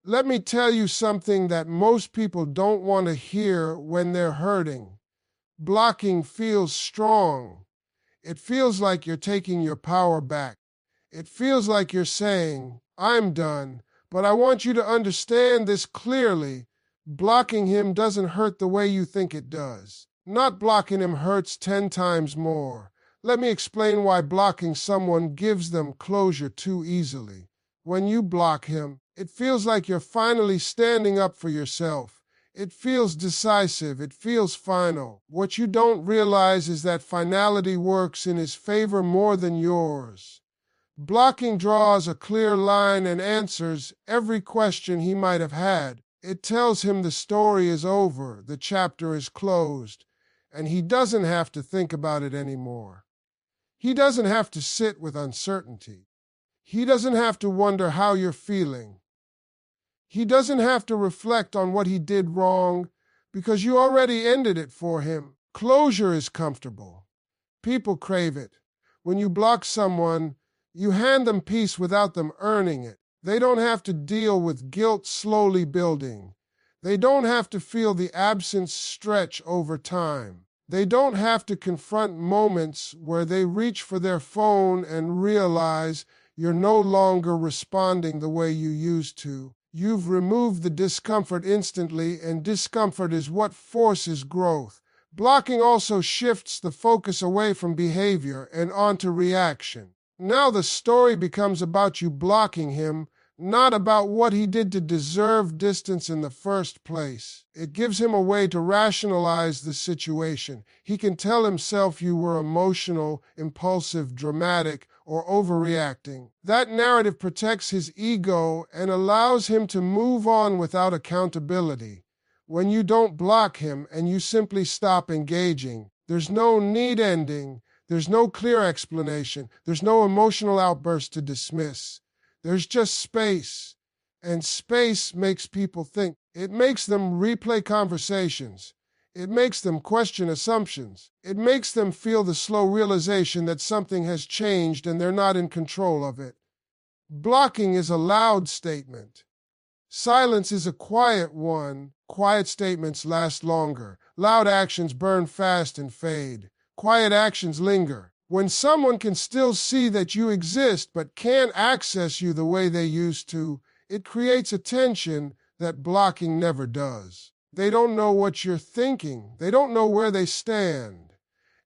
Let me tell you something that most people don't want to hear when they're hurting. Blocking feels strong. It feels like you're taking your power back. It feels like you're saying, I'm done, but I want you to understand this clearly. Blocking him doesn't hurt the way you think it does. Not blocking him hurts 10 times more. Let me explain why blocking someone gives them closure too easily. When you block him, it feels like you're finally standing up for yourself. It feels decisive. It feels final. What you don't realize is that finality works in his favor more than yours. Blocking draws a clear line and answers every question he might have had. It tells him the story is over, the chapter is closed, and he doesn't have to think about it anymore. He doesn't have to sit with uncertainty. He doesn't have to wonder how you're feeling. He doesn't have to reflect on what he did wrong because you already ended it for him. Closure is comfortable. People crave it. When you block someone, you hand them peace without them earning it. They don't have to deal with guilt slowly building. They don't have to feel the absence stretch over time. They don't have to confront moments where they reach for their phone and realize you're no longer responding the way you used to. You've removed the discomfort instantly, and discomfort is what forces growth. Blocking also shifts the focus away from behavior and onto reaction. Now the story becomes about you blocking him, not about what he did to deserve distance in the first place. It gives him a way to rationalize the situation. He can tell himself you were emotional, impulsive, dramatic, or overreacting. That narrative protects his ego and allows him to move on without accountability. When you don't block him and you simply stop engaging, there's no neat ending, there's no clear explanation, there's no emotional outburst to dismiss. There's just space, and space makes people think. It makes them replay conversations. It makes them question assumptions. It makes them feel the slow realization that something has changed and they're not in control of it. Blocking is a loud statement. Silence is a quiet one. Quiet statements last longer. Loud actions burn fast and fade. Quiet actions linger. When someone can still see that you exist but can't access you the way they used to, it creates a tension that blocking never does. They don't know what you're thinking. They don't know where they stand.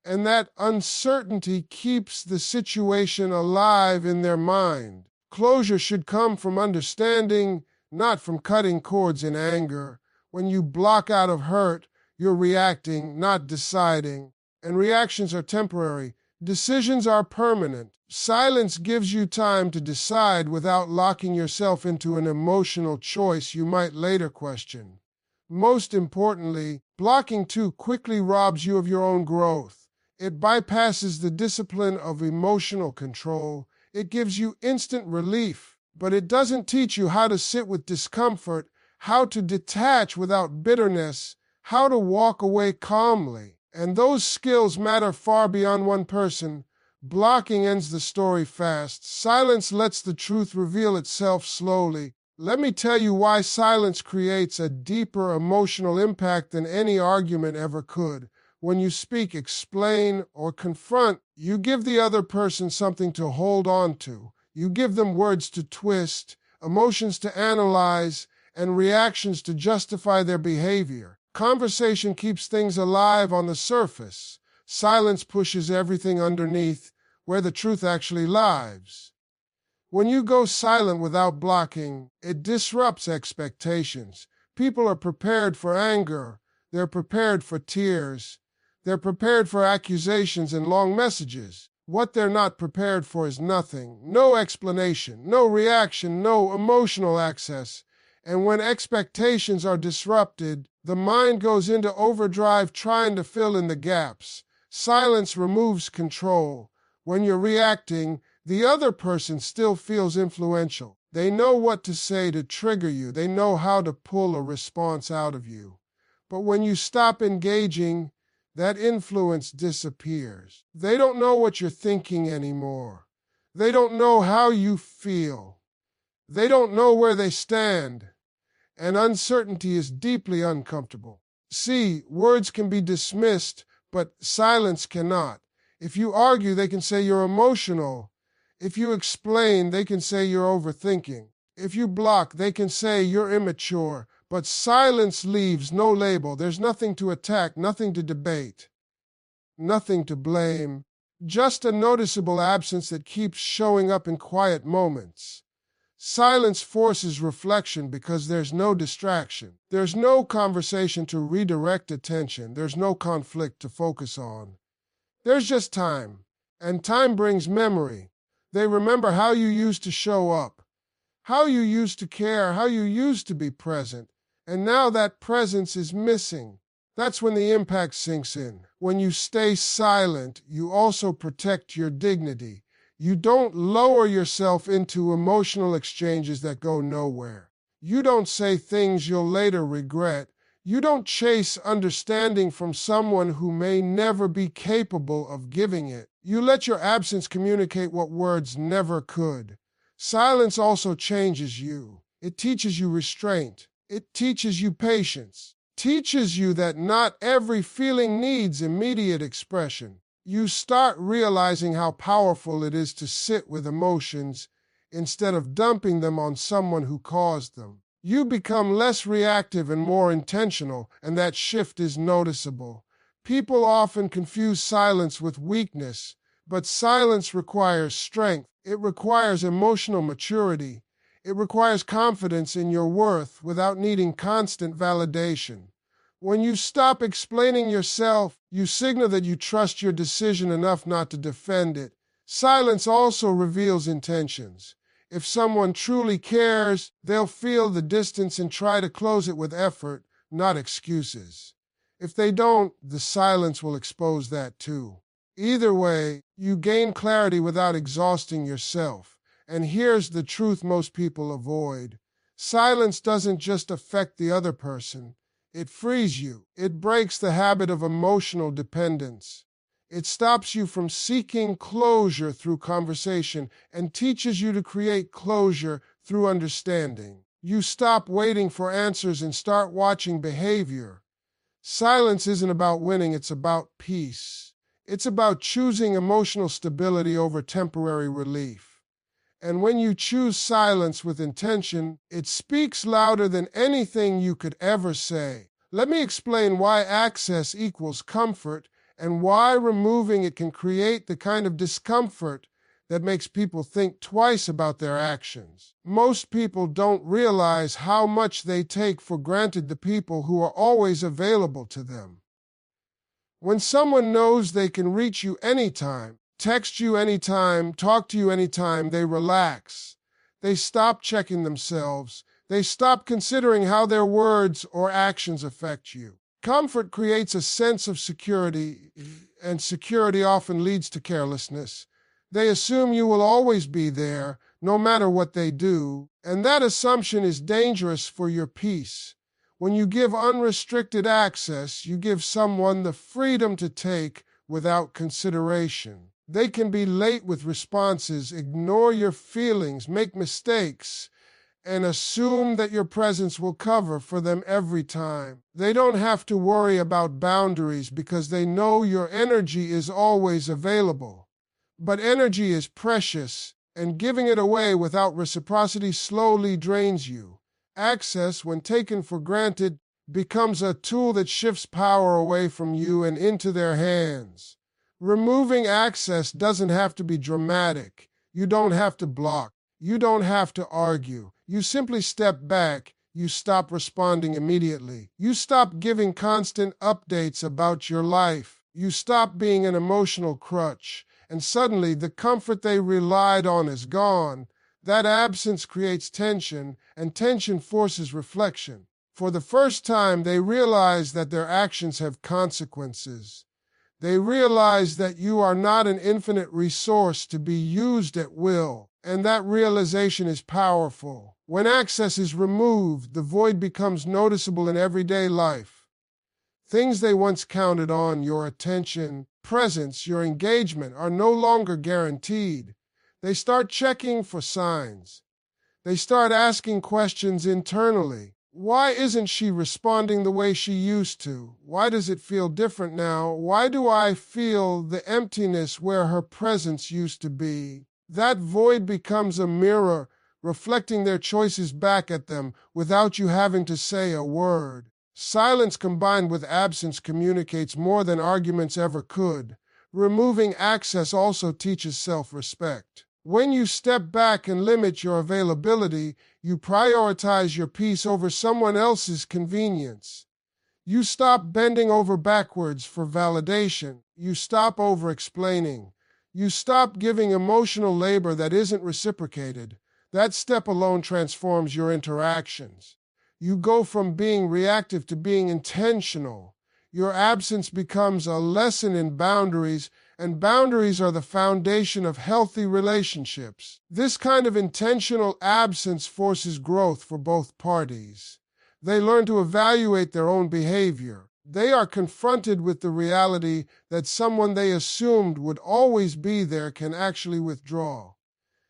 And that uncertainty keeps the situation alive in their mind. Closure should come from understanding, not from cutting cords in anger. When you block out of hurt, you're reacting, not deciding. And reactions are temporary. Decisions are permanent. Silence gives you time to decide without locking yourself into an emotional choice you might later question. Most importantly, blocking too quickly robs you of your own growth. It bypasses the discipline of emotional control. It gives you instant relief, but it doesn't teach you how to sit with discomfort, how to detach without bitterness, how to walk away calmly. And those skills matter far beyond one person. Blocking ends the story fast. Silence lets the truth reveal itself slowly. Let me tell you why silence creates a deeper emotional impact than any argument ever could. When you speak, explain, or confront, you give the other person something to hold on to. You give them words to twist, emotions to analyze, and reactions to justify their behavior. Conversation keeps things alive on the surface. Silence pushes everything underneath, where the truth actually lies. When you go silent without blocking, it disrupts expectations. People are prepared for anger. They're prepared for tears. They're prepared for accusations and long messages. What they're not prepared for is nothing. No explanation, no reaction, no emotional access. And when expectations are disrupted, the mind goes into overdrive trying to fill in the gaps. Silence removes control. When you're reacting, the other person still feels influential. They know what to say to trigger you. They know how to pull a response out of you. But when you stop engaging, that influence disappears. They don't know what you're thinking anymore. They don't know how you feel. They don't know where they stand. and uncertainty is deeply uncomfortable. See, words can be dismissed, but silence cannot. If you argue, they can say you're emotional. If you explain, they can say you're overthinking. If you block, they can say you're immature. But silence leaves no label. There's nothing to attack, nothing to debate, nothing to blame. Just a noticeable absence that keeps showing up in quiet moments. Silence forces reflection because there's no distraction. There's no conversation to redirect attention. There's no conflict to focus on. There's just time, and time brings memory. They remember how you used to show up, how you used to care, how you used to be present, and now that presence is missing. That's when the impact sinks in. When you stay silent, you also protect your dignity. You don't lower yourself into emotional exchanges that go nowhere. You don't say things you'll later regret. You don't chase understanding from someone who may never be capable of giving it. You let your absence communicate what words never could. Silence also changes you. It teaches you restraint. It teaches you patience. Teaches you that not every feeling needs immediate expression. You start realizing how powerful it is to sit with emotions instead of dumping them on someone who caused them. You become less reactive and more intentional, and that shift is noticeable. People often confuse silence with weakness, but silence requires strength. It requires emotional maturity. It requires confidence in your worth without needing constant validation. When you stop explaining yourself, you signal that you trust your decision enough not to defend it. Silence also reveals intentions. If someone truly cares, they'll feel the distance and try to close it with effort, not excuses. If they don't, the silence will expose that too. Either way, you gain clarity without exhausting yourself. And here's the truth most people avoid. Silence doesn't just affect the other person. It frees you. It breaks the habit of emotional dependence. It stops you from seeking closure through conversation and teaches you to create closure through understanding. You stop waiting for answers and start watching behavior. Silence isn't about winning, it's about peace. It's about choosing emotional stability over temporary relief. And when you choose silence with intention, it speaks louder than anything you could ever say. Let me explain why access equals comfort and why removing it can create the kind of discomfort that makes people think twice about their actions. Most people don't realize how much they take for granted the people who are always available to them. When someone knows they can reach you anytime, text you anytime, talk to you anytime, they relax. They stop checking themselves. They stop considering how their words or actions affect you. Comfort creates a sense of security, and security often leads to carelessness. They assume you will always be there, no matter what they do, and that assumption is dangerous for your peace. When you give unrestricted access, you give someone the freedom to take without consideration. They can be late with responses, ignore your feelings, make mistakes, and assume that your presence will cover for them every time. They don't have to worry about boundaries because they know your energy is always available. But energy is precious, and giving it away without reciprocity slowly drains you. Access, when taken for granted, becomes a tool that shifts power away from you and into their hands. Removing access doesn't have to be dramatic. You don't have to block. You don't have to argue. You simply step back. You stop responding immediately. You stop giving constant updates about your life. You stop being an emotional crutch. And suddenly the comfort they relied on is gone. That absence creates tension, and tension forces reflection. For the first time, they realize that their actions have consequences. They realize that you are not an infinite resource to be used at will, and that realization is powerful. When access is removed, the void becomes noticeable in everyday life. Things they once counted on, your attention, presence, your engagement, are no longer guaranteed. They start checking for signs. They start asking questions internally. Why isn't she responding the way she used to? Why does it feel different now? Why do I feel the emptiness where her presence used to be? That void becomes a mirror, reflecting their choices back at them without you having to say a word. Silence combined with absence communicates more than arguments ever could. Removing access also teaches self-respect. When you step back and limit your availability, you prioritize your peace over someone else's convenience. You stop bending over backwards for validation. You stop over-explaining. You stop giving emotional labor that isn't reciprocated. That step alone transforms your interactions. You go from being reactive to being intentional. Your absence becomes a lesson in boundaries, and boundaries are the foundation of healthy relationships. This kind of intentional absence forces growth for both parties. They learn to evaluate their own behavior. They are confronted with the reality that someone they assumed would always be there can actually withdraw.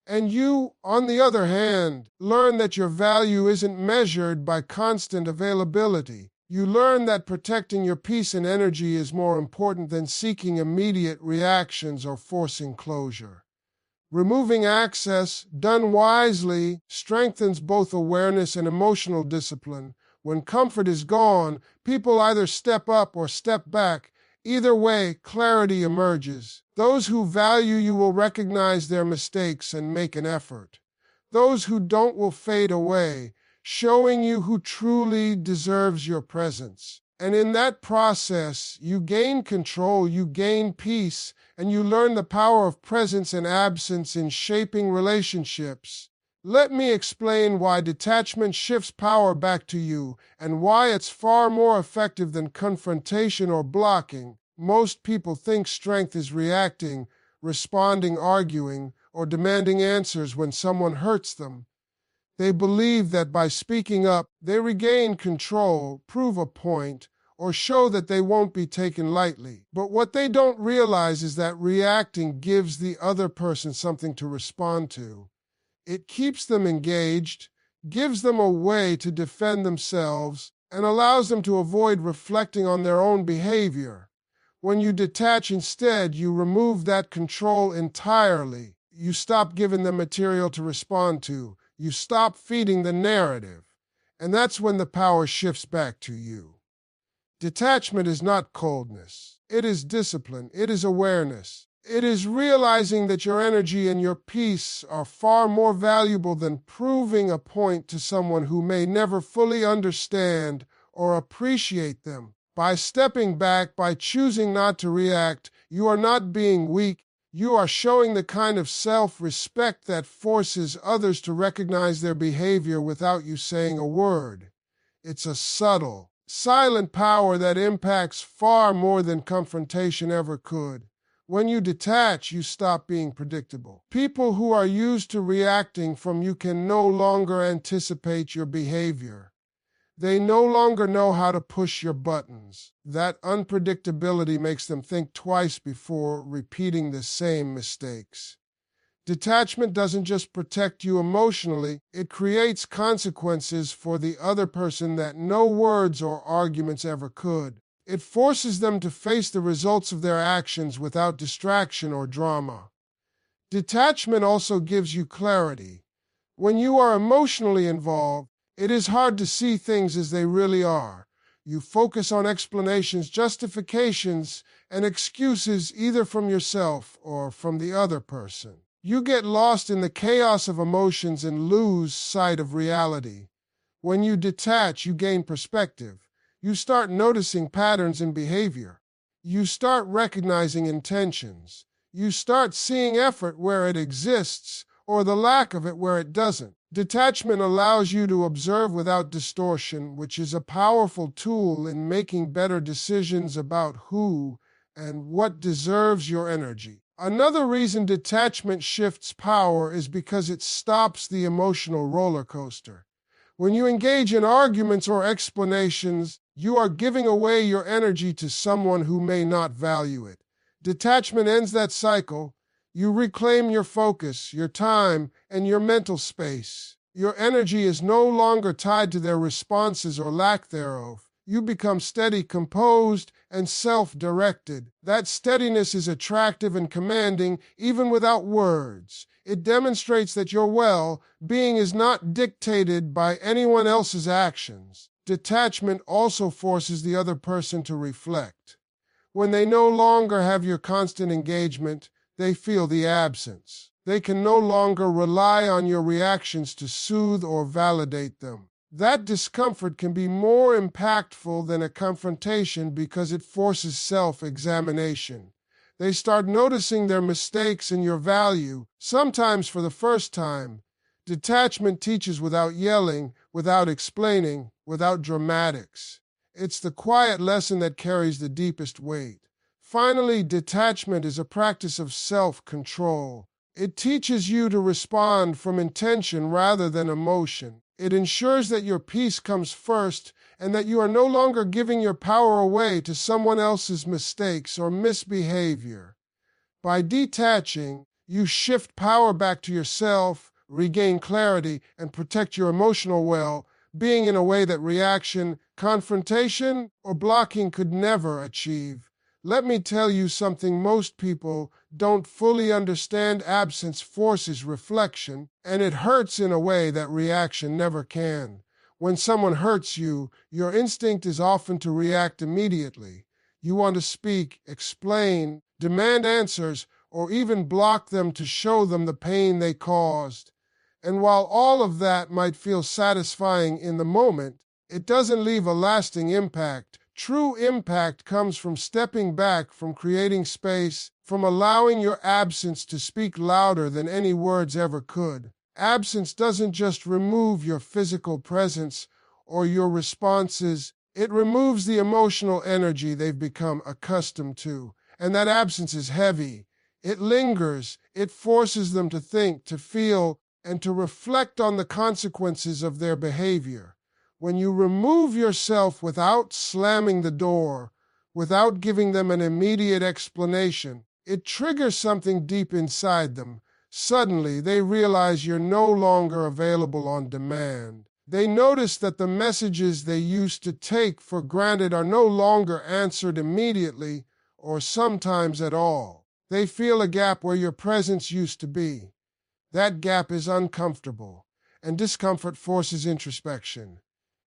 And you, on the other hand, learn that your value isn't measured by constant availability. You learn that protecting your peace and energy is more important than seeking immediate reactions or forcing closure. Removing access, done wisely, strengthens both awareness and emotional discipline. When comfort is gone, people either step up or step back. Either way, clarity emerges. Those who value you will recognize their mistakes and make an effort. Those who don't will fade away, showing you who truly deserves your presence. And in that process, you gain control, you gain peace, and you learn the power of presence and absence in shaping relationships. Let me explain why detachment shifts power back to you and why it's far more effective than confrontation or blocking. Most people think strength is reacting, responding, arguing, or demanding answers when someone hurts them. They believe that by speaking up, they regain control, prove a point, or show that they won't be taken lightly. But what they don't realize is that reacting gives the other person something to respond to. It keeps them engaged, gives them a way to defend themselves, and allows them to avoid reflecting on their own behavior. When you detach instead, you remove that control entirely. You stop giving them material to respond to. You stop feeding the narrative. And that's when the power shifts back to you. Detachment is not coldness. It is discipline. It is awareness. It is realizing that your energy and your peace are far more valuable than proving a point to someone who may never fully understand or appreciate them. By stepping back, by choosing not to react, you are not being weak. You are showing the kind of self-respect that forces others to recognize their behavior without you saying a word. It's a subtle, silent power that impacts far more than confrontation ever could. When you detach, you stop being predictable. People who are used to reacting from you can no longer anticipate your behavior. They no longer know how to push your buttons. That unpredictability makes them think twice before repeating the same mistakes. Detachment doesn't just protect you emotionally, it creates consequences for the other person that no words or arguments ever could. It forces them to face the results of their actions without distraction or drama. Detachment also gives you clarity. When you are emotionally involved, it is hard to see things as they really are. You focus on explanations, justifications, and excuses either from yourself or from the other person. You get lost in the chaos of emotions and lose sight of reality. When you detach, you gain perspective. You start noticing patterns in behavior. You start recognizing intentions. You start seeing effort where it exists, or the lack of it where it doesn't. Detachment allows you to observe without distortion, which is a powerful tool in making better decisions about who and what deserves your energy. Another reason detachment shifts power is because it stops the emotional roller coaster. When you engage in arguments or explanations, you are giving away your energy to someone who may not value it. Detachment ends that cycle. You reclaim your focus, your time, and your mental space. Your energy is no longer tied to their responses or lack thereof. You become steady, composed, and self-directed. That steadiness is attractive and commanding even without words. It demonstrates that your well-being is not dictated by anyone else's actions. Detachment also forces the other person to reflect. When they no longer have your constant engagement, they feel the absence. They can no longer rely on your reactions to soothe or validate them. That discomfort can be more impactful than a confrontation because it forces self-examination. They start noticing their mistakes and your value, sometimes for the first time. Detachment teaches without yelling, without explaining, without dramatics. It's the quiet lesson that carries the deepest weight. Finally, detachment is a practice of self-control. It teaches you to respond from intention rather than emotion. It ensures that your peace comes first and that you are no longer giving your power away to someone else's mistakes or misbehavior. By detaching, you shift power back to yourself, regain clarity, and protect your emotional well-being in a way that reaction, confrontation, or blocking could never achieve. Let me tell you something most people don't fully understand. Absence forces reflection, and it hurts in a way that reaction never can. When someone hurts you, your instinct is often to react immediately. You want to speak, explain, demand answers, or even block them to show them the pain they caused. And while all of that might feel satisfying in the moment, it doesn't leave a lasting impact. True impact comes from stepping back, from creating space, from allowing your absence to speak louder than any words ever could. Absence doesn't just remove your physical presence or your responses, it removes the emotional energy they've become accustomed to. And that absence is heavy. It lingers. It forces them to think, to feel, and to reflect on the consequences of their behavior. When you remove yourself without slamming the door, without giving them an immediate explanation, it triggers something deep inside them. Suddenly, they realize you're no longer available on demand. They notice that the messages they used to take for granted are no longer answered immediately or sometimes at all. They feel a gap where your presence used to be. That gap is uncomfortable, and discomfort forces introspection.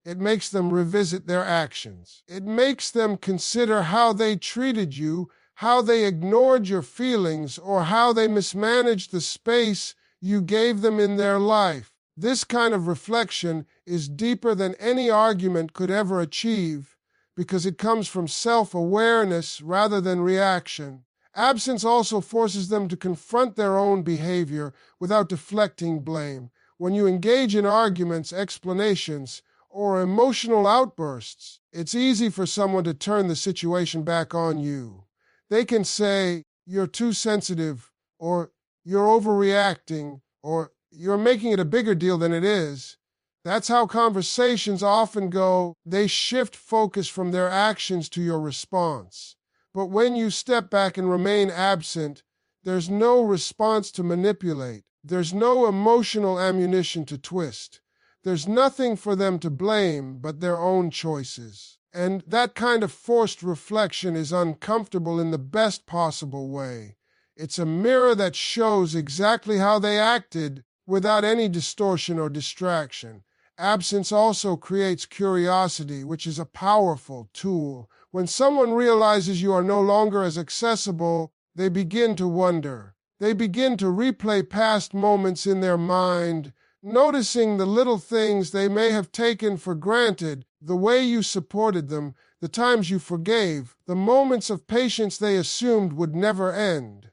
It makes them revisit their actions. It makes them consider how they treated you, how they ignored your feelings, or how they mismanaged the space you gave them in their life. This kind of reflection is deeper than any argument could ever achieve because it comes from self-awareness rather than reaction. Absence also forces them to confront their own behavior without deflecting blame. When you engage in arguments, explanations, or emotional outbursts, it's easy for someone to turn the situation back on you. They can say, "You're too sensitive," or "You're overreacting," or "You're making it a bigger deal than it is." That's how conversations often go. They shift focus from their actions to your response. But when you step back and remain absent, there's no response to manipulate. There's no emotional ammunition to twist. There's nothing for them to blame but their own choices. And that kind of forced reflection is uncomfortable in the best possible way. It's a mirror that shows exactly how they acted without any distortion or distraction. Absence also creates curiosity, which is a powerful tool. When someone realizes you are no longer as accessible, they begin to wonder. They begin to replay past moments in their mind, noticing the little things they may have taken for granted, the way you supported them, the times you forgave, the moments of patience they assumed would never end.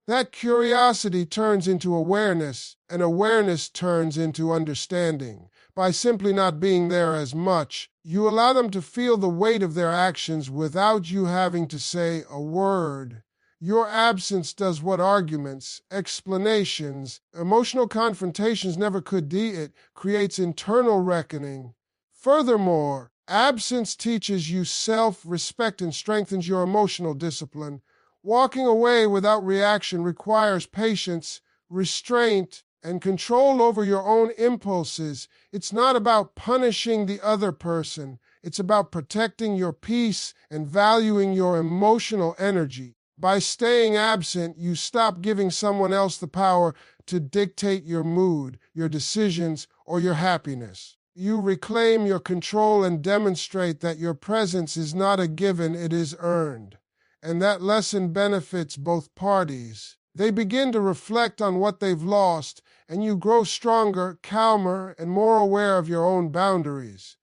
That curiosity turns into awareness, and awareness turns into understanding. By simply not being there as much, you allow them to feel the weight of their actions without you having to say a word. Your absence does what arguments, explanations, emotional confrontations never could. It creates internal reckoning. Furthermore, absence teaches you self-respect and strengthens your emotional discipline. Walking away without reaction requires patience, restraint, and control over your own impulses. It's not about punishing the other person. It's about protecting your peace and valuing your emotional energy. By staying absent, you stop giving someone else the power to dictate your mood, your decisions, or your happiness. You reclaim your control and demonstrate that your presence is not a given, it is earned. And that lesson benefits both parties. They begin to reflect on what they've lost, and you grow stronger, calmer, and more aware of your own boundaries.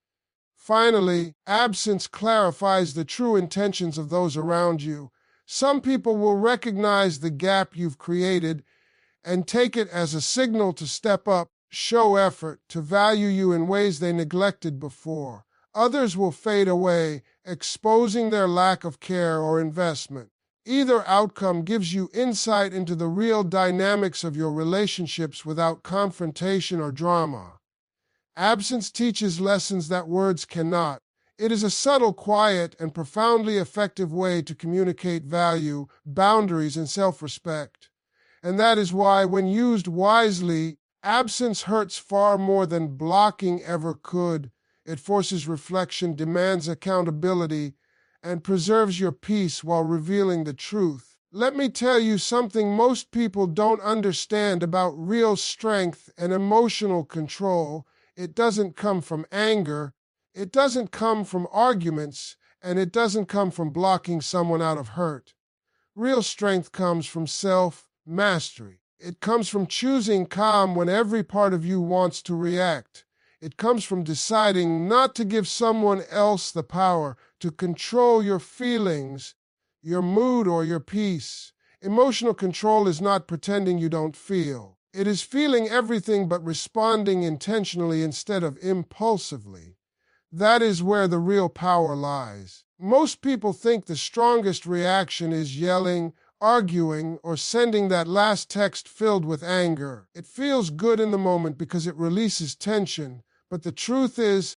Finally, absence clarifies the true intentions of those around you. Some people will recognize the gap you've created and take it as a signal to step up, show effort, to value you in ways they neglected before. Others will fade away, exposing their lack of care or investment. Either outcome gives you insight into the real dynamics of your relationships without confrontation or drama. Absence teaches lessons that words cannot. It is a subtle, quiet, and profoundly effective way to communicate value, boundaries, and self-respect. And that is why, when used wisely, absence hurts far more than blocking ever could. It forces reflection, demands accountability, and preserves your peace while revealing the truth. Let me tell you something most people don't understand about real strength and emotional control. It doesn't come from anger, it doesn't come from arguments, and it doesn't come from blocking someone out of hurt. Real strength comes from self-mastery. It comes from choosing calm when every part of you wants to react. It comes from deciding not to give someone else the power to control your feelings, your mood, or your peace. Emotional control is not pretending you don't feel. It is feeling everything but responding intentionally instead of impulsively. That is where the real power lies. Most people think the strongest reaction is yelling, arguing, or sending that last text filled with anger. It feels good in the moment because it releases tension, but the truth is,